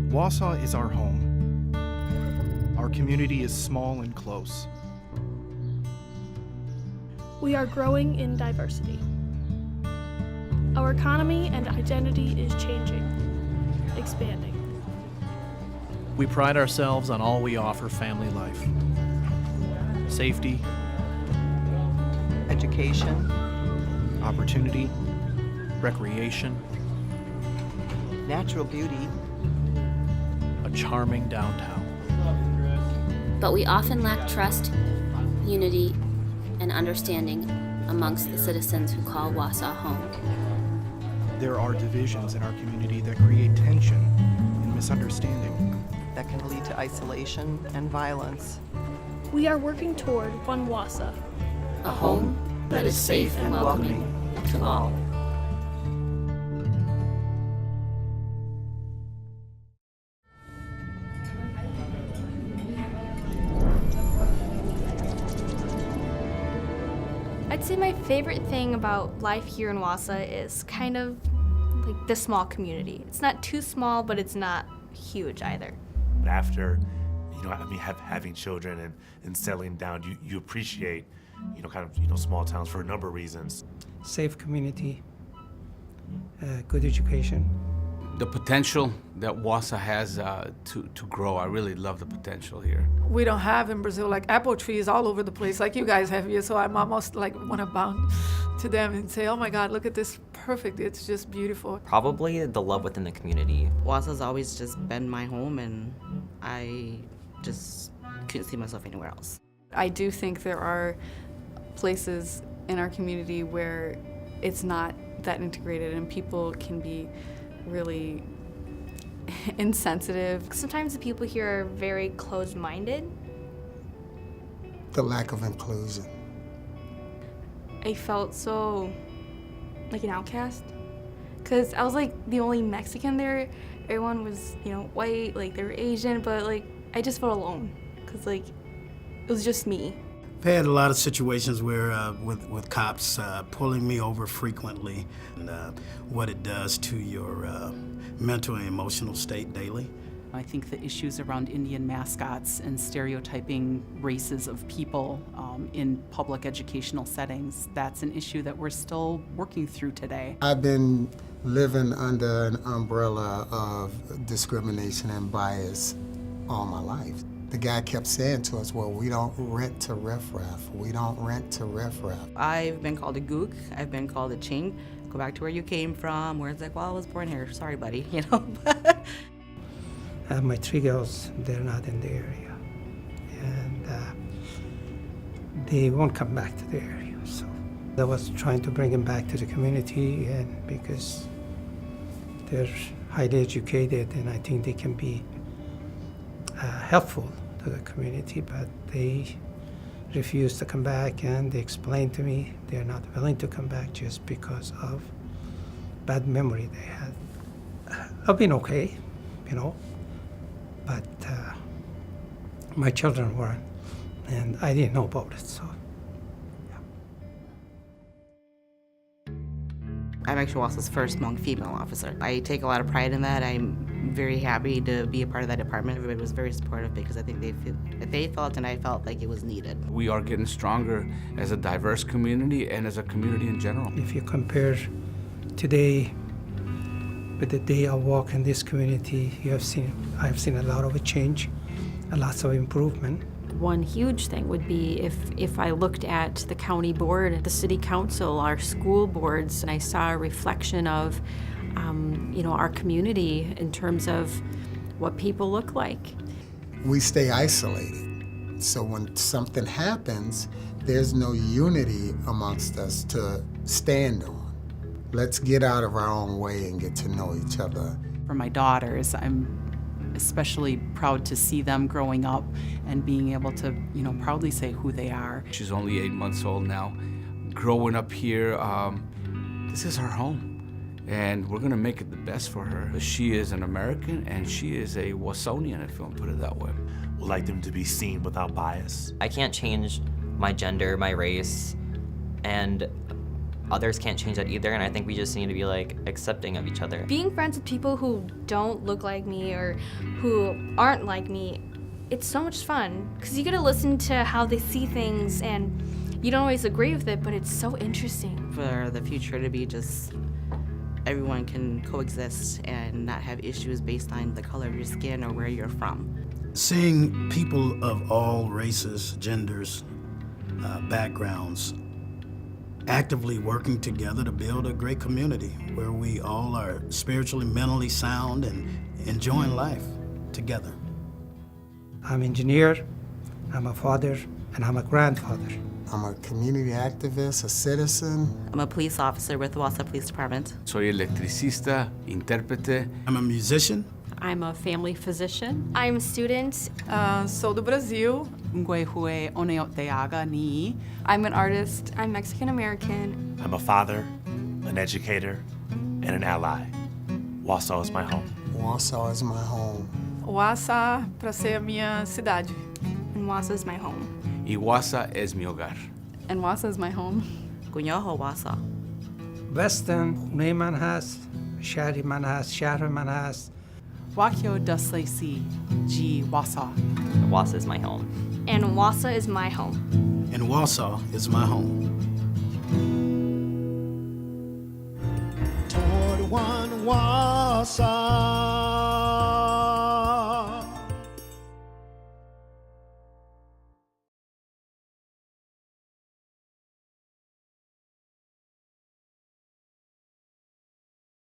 Wausau is our home. Our community is small and close. We are growing in diversity. Our economy and identity is changing, expanding. We pride ourselves on all we offer family life. Safety, education, opportunity, recreation, natural beauty, a charming downtown. But we often lack trust, unity, and understanding amongst the citizens who call Wausau home. There are divisions in our community that create tension and misunderstanding. that can lead to isolation and violence. We are working toward one Wausau. A home that is safe and welcoming to all. I'd say my favorite thing about life here in Wausau is kind of like the small community. It's not too small, but it's not huge either. After, having children and settling down, you appreciate, small towns for a number of reasons. Safe community, good education. The potential that Wausau has to grow, I really love the potential here. We don't have in Brazil like apple trees all over the place like you guys have here, so I'm almost like want to bound to them and say, oh my God, look at this, perfect, it's just beautiful. Probably the love within the community. Wausau's always just been my home, and I just couldn't see myself anywhere else. I do think there are places in our community where it's not that integrated and people can be really insensitive. Sometimes the people here are very closed-minded. The lack of inclusion. I felt so like an outcast because I was like the only Mexican there. Everyone was, white, like they were Asian, but like I just felt alone because like it was just me. I've had a lot of situations where with cops pulling me over frequently, and what it does to your mental and emotional state daily. I think the issues around Indian mascots and stereotyping races of people in public educational settings, that's an issue that we're still working through today. I've been living under an umbrella of discrimination and bias all my life. The guy kept saying to us, well, we don't rent to riffraff. We don't rent to riffraff. I've been called a gook. I've been called a chink. Go back to where you came from, where it's like, well, I was born here. Sorry, buddy, I have my 3 girls, they're not in the area. And they won't come back to the area. So I was trying to bring them back to the community, and because they're highly educated and I think they can be helpful to the community, but they refuse to come back, and they explained to me they're not willing to come back just because of bad memory they had. I've been okay, but my children weren't, and I didn't know about it, so. I'm actually Wausau's first Hmong female officer. I take a lot of pride in that. I'm very happy to be a part of that department. Everybody was very supportive because I think they felt and I felt like it was needed. We are getting stronger as a diverse community and as a community in general. If you compare today with the day I walk in this community, I've seen a lot of a change, and lots of improvement. One huge thing would be if I looked at the county board, the city council, our school boards, and I saw a reflection of, our community in terms of what people look like. We stay isolated. So when something happens, there's no unity amongst us to stand on. Let's get out of our own way and get to know each other. For my daughters, I'm especially proud to see them growing up and being able to, proudly say who they are. She's only 8 months old now. Growing up here, this is her home. And we're gonna make it the best for her. She is an American and she is a Wausauian, if you want to put it that way. We'd like them to be seen without bias. I can't change my gender, my race, and others can't change that either, and I think we just need to be like accepting of each other. Being friends with people who don't look like me or who aren't like me, it's so much fun because you get to listen to how they see things, and you don't always agree with it, but it's so interesting. For the future to be just everyone can coexist and not have issues based on the color of your skin or where you're from. Seeing people of all races, genders, backgrounds actively working together to build a great community where we all are spiritually, mentally sound and enjoying life together. I'm an engineer, I'm a father, and I'm a grandfather. I'm a community activist, a citizen. I'm a police officer with the Wausau Police Department. Soy electricista, intérprete. I'm a musician. I'm a family physician. I'm a student. Sou do Brasil. Ngwehue Oneoteaga ni. I'm an artist. I'm Mexican American. I'm a father, an educator, and an ally. Wausau is my home. Wausau is my home. Wausau para ser a minha cidade. And Wausau is my home. Y Wausau es mi hogar. And Wausau is my home. Kunyoho Wausau. Western Neyman has, Shari man has, Shahar man has. Wakyo Duslesi G Wausau. Wausau is my home. And Wausau is my home. And Wausau is my home. Toward one Wausau.